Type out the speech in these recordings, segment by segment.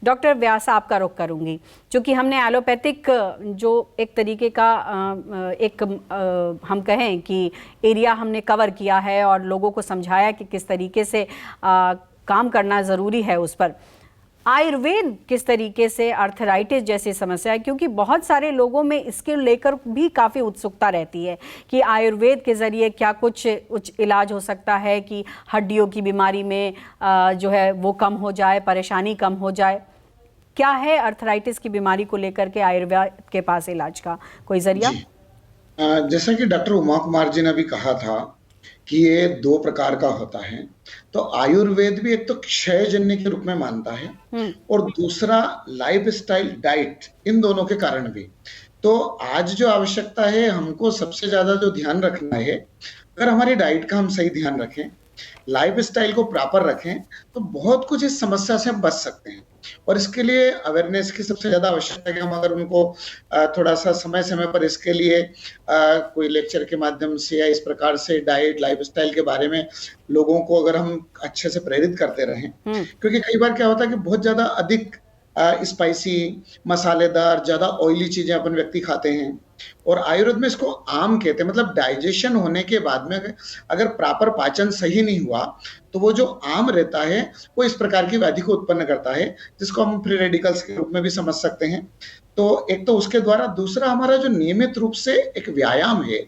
Doctor व्यास आपका रुख करूंगी, क्योंकि हमने एलोपैथिक जो एक तरीके का हम कहें कि एरिया हमने कवर किया है और लोगों को समझाया कि किस तरीके से काम करना ज़रूरी है उस पर। आयुर्वेद किस तरीके से अर्थराइटिस जैसी समस्या है, क्योंकि बहुत सारे लोगों में इसके लेकर भी काफ़ी उत्सुकता रहती है कि आयुर्वेद के ज़रिए क्या कुछ इलाज हो सकता है कि हड्डियों की बीमारी में जो है वो कम हो जाए, परेशानी कम हो जाए। क्या है अर्थराइटिस की बीमारी को लेकर के आयुर्वेद के पास इलाज का कोई जरिया? जैसा कि डॉक्टर उमा कुमार जी ने भी कहा था कि ये दो प्रकार का होता है, तो आयुर्वेद भी एक तो क्षयजन्य के रूप में मानता है और दूसरा लाइफस्टाइल डाइट, इन दोनों के कारण भी। तो आज जो आवश्यकता है, हमको सबसे ज्यादा जो ध्यान रखना है, अगर हमारी डाइट का हम सही ध्यान रखें, लाइफस्टाइल को प्रॉपर रखें, तो बहुत कुछ इस समस्या से हम बच सकते हैं। और इसके लिए अवेयरनेस की सबसे ज्यादा आवश्यकता है कि हम अगर उनको थोड़ा सा समय समय पर इसके लिए कोई लेक्चर के माध्यम से या इस प्रकार से डाइट लाइफस्टाइल के बारे में लोगों को अगर हम अच्छे से प्रेरित करते रहें, क्योंकि कई बार क्या होता है कि बहुत ज्यादा अधिक स्पाइसी, मसालेदार, ज्यादा ऑयली चीजें अपन व्यक्ति खाते हैं, और आयुर्वेद में इसको आम कहते हैं। मतलब डाइजेशन होने के बाद में अगर प्रॉपर पाचन सही नहीं हुआ, तो वो जो आम रहता है वो इस प्रकार की व्याधि को उत्पन्न करता है, जिसको हम फ्री रेडिकल्स के रूप में भी समझ सकते हैं। तो एक तो उसके द्वारा, दूसरा हमारा जो नियमित रूप से एक व्यायाम है,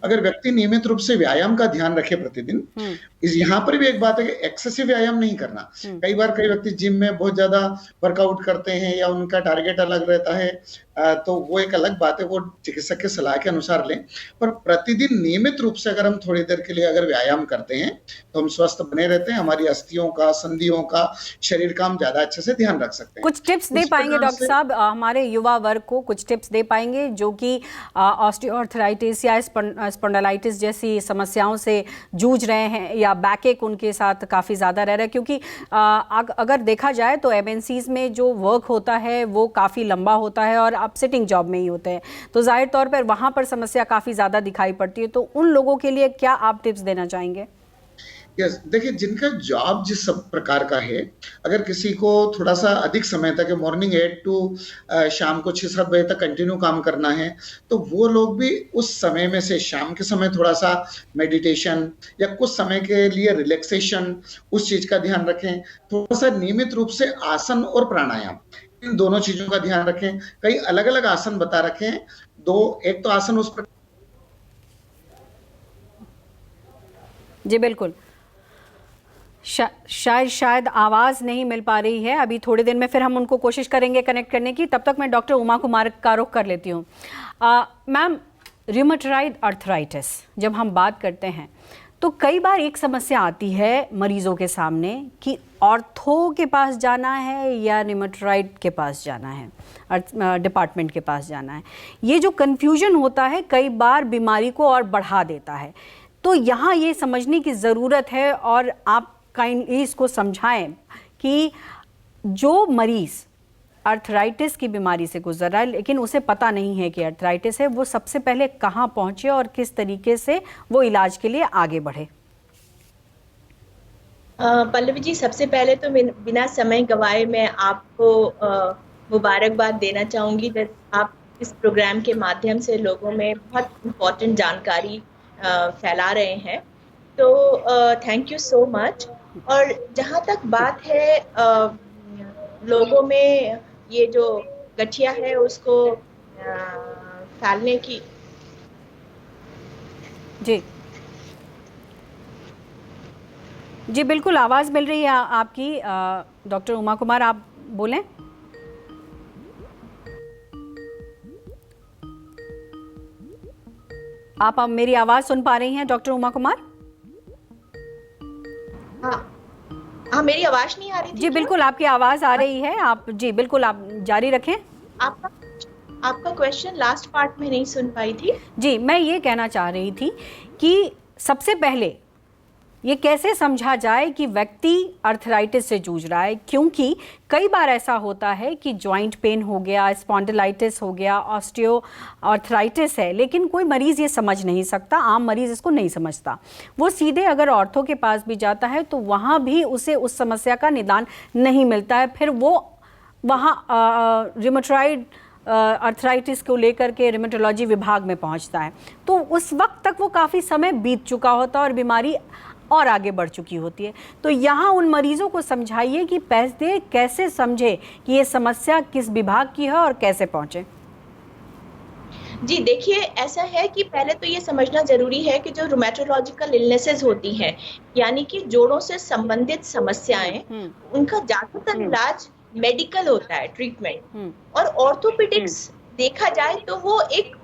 अगर व्यक्ति नियमित रूप से व्यायाम का ध्यान रखे प्रतिदिन, इस यहाँ पर भी एक बात है कि एक्सेसिव व्यायाम नहीं करना। कई बार कई व्यक्ति जिम में बहुत ज्यादा वर्कआउट करते हैं या उनका टारगेट अलग रहता है, तो वो एक अलग बात है, वो चिकित्सक के सलाह के अनुसार लें। पर प्रतिदिन नियमित रूप से अगर हम थोड़ी देर के लिए अगर व्यायाम करते हैं, तो हम स्वस्थ बने रहते हैं, हमारी अस्थियों का, संधियों का, शरीर का हम ज्यादा अच्छे से ध्यान रख सकते हैं। कुछ टिप्स दे पाएंगे डॉक्टर साहब हमारे युवा वर्ग को, कुछ टिप्स दे पाएंगे जो कि ऑस्टियोआर्थराइटिस या स्पॉन्डिलाइटिस जैसी समस्याओं से जूझ रहे हैं या बैकएक उनके साथ काफ़ी ज़्यादा रह रहा है? क्योंकि अगर देखा जाए तो एमएनसीज में जो वर्क होता है वो काफ़ी लंबा होता है और आप सिटिंग जॉब में ही होते हैं, तो जाहिर तौर पर वहाँ पर समस्या काफ़ी ज़्यादा दिखाई पड़ती है। तो उन लोगों के लिए क्या आप टिप्स देना चाहेंगे? यस, देखिए, जिनका जॉब जिस सब प्रकार का है, अगर किसी को थोड़ा सा अधिक समय तक, मॉर्निंग 8 टू शाम को 6-7 बजे तक कंटिन्यू काम करना है, तो वो लोग भी उस समय में से शाम के समय थोड़ा सा मेडिटेशन या कुछ समय के लिए रिलैक्सेशन, उस चीज का ध्यान रखें। थोड़ा सा नियमित रूप से आसन और प्राणायाम, इन दोनों चीजों का ध्यान रखें। कई अलग अलग आसन बता रखे हैं, एक तो आसन उस प्रकार। जी बिल्कुल, शायद आवाज़ नहीं मिल पा रही है। अभी थोड़ी देर में फिर हम उनको कोशिश करेंगे कनेक्ट करने की। तब तक मैं डॉक्टर उमा कुमार का रुख कर लेती हूँ। मैम, रूमेटॉइड अर्थराइटिस जब हम बात करते हैं तो कई बार एक समस्या आती है मरीजों के सामने कि ऑर्थो के पास जाना है या रूमेटॉइड के पास जाना है, डिपार्टमेंट के पास जाना है। ये जो कन्फ्यूजन होता है कई बार बीमारी को और बढ़ा देता है। तो यहाँ ये समझने की ज़रूरत है और आप काइंडली इसको समझाएं कि जो मरीज़ अर्थराइटिस की बीमारी से गुजर रहा है लेकिन उसे पता नहीं है कि अर्थराइटिस है, वो सबसे पहले कहाँ पहुँचे और किस तरीके से वो इलाज के लिए आगे बढ़े। पल्लवी जी, सबसे पहले तो बिना समय गंवाए मैं आपको मुबारकबाद देना चाहूँगी कि आप इस प्रोग्राम के माध्यम से लोगों में बहुत इम्पोर्टेंट जानकारी फैला रहे हैं, तो थैंक यू सो मच। और जहाँ तक बात है लोगों में ये जो गठिया है उसको फैलने की, जी बिल्कुल आवाज़ मिल रही है आपकी। डॉक्टर उमा कुमार, आप बोलें। आप अब मेरी आवाज़ सुन पा रही हैं डॉक्टर उमा कुमार? हाँ, मेरी आवाज़ नहीं आ रही थी? जी बिल्कुल, आपकी आवाज़ आ रही है। आप जी बिल्कुल, आप जारी रखें। आपका क्वेश्चन लास्ट पार्ट में नहीं सुन पाई थी। जी, मैं ये कहना चाह रही थी कि सबसे पहले ये कैसे समझा जाए कि व्यक्ति अर्थराइटिस से जूझ रहा है, क्योंकि कई बार ऐसा होता है कि जॉइंट पेन हो गया, स्पॉन्डिलाइटिस हो गया, ऑस्टियो अर्थराइटिस है, लेकिन कोई मरीज़ ये समझ नहीं सकता, आम मरीज़ इसको नहीं समझता। वो सीधे अगर ऑर्थो के पास भी जाता है तो वहाँ भी उसे उस समस्या का निदान नहीं मिलता है। फिर वो वहाँ रिमेटॉइड अर्थराइटिस को लेकर के रिमेटोलॉजी विभाग में पहुंचता है, तो उस वक्त तक वो काफ़ी समय बीत चुका होता है और बीमारी और आगे बढ़ चुकी होती है। तो यहाँ उन मरीजों को समझाइए कि पहले कैसे समझे कि ये समस्या किस विभाग की है और कैसे पहुँचे। जी देखिए, ऐसा है कि पहले तो ये समझना ज़रूरी है कि जो रूमेटोलॉजिकल इलनेसेस होती हैं, यानी कि जोड़ों से संबंधित समस्याएं, उनका ज़्यादातर इलाज मेडिकल होता है, ट्रीटमेंट। और ऑर्थोपेडिक्स देखा जाए तो वो एक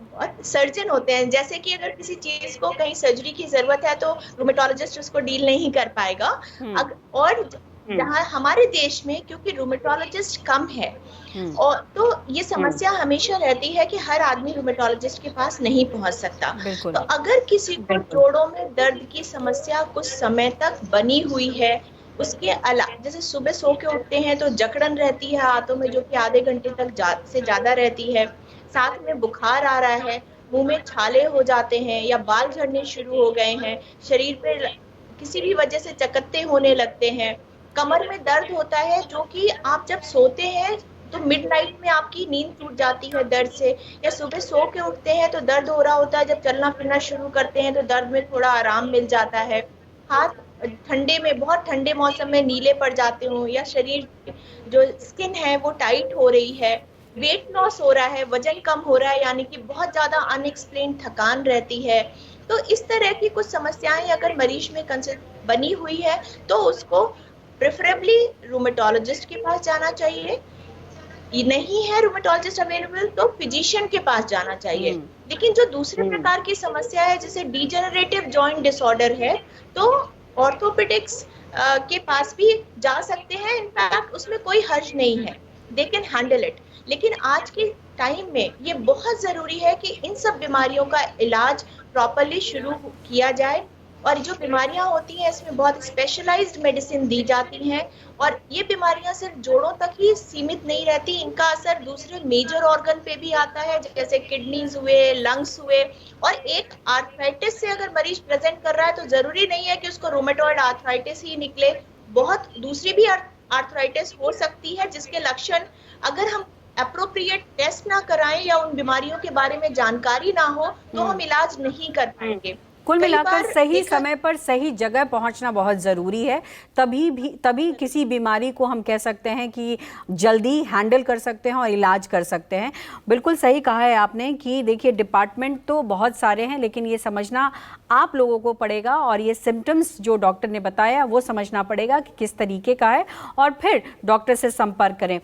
सर्जन होते हैं। जैसे कि अगर किसी चीज को कहीं सर्जरी की जरूरत है तो रूमेटोलॉजिस्ट उसको डील नहीं कर पाएगा। और जहाँ हमारे देश में क्योंकि रूमेटोलॉजिस्ट कम है, और तो ये समस्या हमेशा रहती है कि हर आदमी रूमेटोलॉजिस्ट के पास नहीं पहुंच सकता। तो अगर किसी को जोड़ों में दर्द की समस्या कुछ समय तक बनी हुई है, उसके अलावा जैसे सुबह सो के उठते हैं तो जकड़न रहती है हाथों में, जो कि आधे घंटे तक से ज्यादा रहती है, साथ में बुखार आ रहा है, मुंह में छाले हो जाते हैं या बाल झड़ने शुरू हो गए हैं, शरीर पे किसी भी वजह से चकत्ते होने लगते हैं, कमर में दर्द होता है, जो कि आप जब सोते हैं तो मिडनाइट में आपकी नींद टूट जाती है दर्द से, या सुबह सो के उठते हैं तो दर्द हो रहा होता है, जब चलना फिरना शुरू करते हैं तो दर्द में थोड़ा आराम मिल जाता है, हाथ ठंडे में, बहुत ठंडे मौसम में नीले पड़ जाते हो, या शरीर जो स्किन है वो टाइट हो रही है, वेट लॉस हो रहा है, वजन कम हो रहा है, यानी कि बहुत ज्यादा अनएक्सप्लेन थकान रहती है। तो इस तरह की कुछ समस्याएं अगर मरीज में बनी हुई है तो उसको प्रेफरेबली रूमेटोलॉजिस्ट के पास जाना चाहिए। नहीं है रूमेटोलॉजिस्ट अवेलेबल तो फिजिशियन के पास जाना चाहिए। लेकिन जो दूसरे प्रकार की समस्या है, जैसे डिजेनरेटिव जॉइंट डिसऑर्डर है, तो ऑर्थोपेडिक्स के पास भी जा सकते हैं। इनफैक्ट उसमें कोई हर्ज नहीं है, दे कैन हैंडल इट। लेकिन आज के टाइम में ये बहुत जरूरी है कि इन सब बीमारियों का इलाज प्रॉपरली शुरू किया जाए, और जो बीमारियां होती हैं इसमें बहुत स्पेशलाइज्ड मेडिसिन दी जाती हैं, और ये बीमारियां सिर्फ जोड़ों तक ही सीमित नहीं रहती, इनका असर दूसरे मेजर ऑर्गन पे भी आता है, जैसे किडनीज हुए, लंग्स हुए। और एक आर्थराइटिस से अगर मरीज प्रेजेंट कर रहा है तो जरूरी नहीं है कि उसको रूमेटॉइड आर्थराइटिस ही निकले, बहुत दूसरी भी आर्थराइटिस हो सकती है, जिसके लक्षण अगर हम अप्रोप्रिएट टेस्ट ना कराएं या उन बीमारियों के बारे में जानकारी ना हो तो हम इलाज नहीं कर पाएंगे। कुल मिलाकर सही समय पर सही जगह पहुंचना बहुत ज़रूरी है, तभी किसी बीमारी को हम कह सकते हैं कि जल्दी हैंडल कर सकते हैं और इलाज कर सकते हैं। बिल्कुल सही कहा है आपने कि देखिए डिपार्टमेंट तो बहुत सारे हैं, लेकिन ये समझना आप लोगों को पड़ेगा और ये सिम्टम्स जो डॉक्टर ने बताया वो समझना पड़ेगा कि किस तरीके का है, और फिर डॉक्टर से संपर्क करें।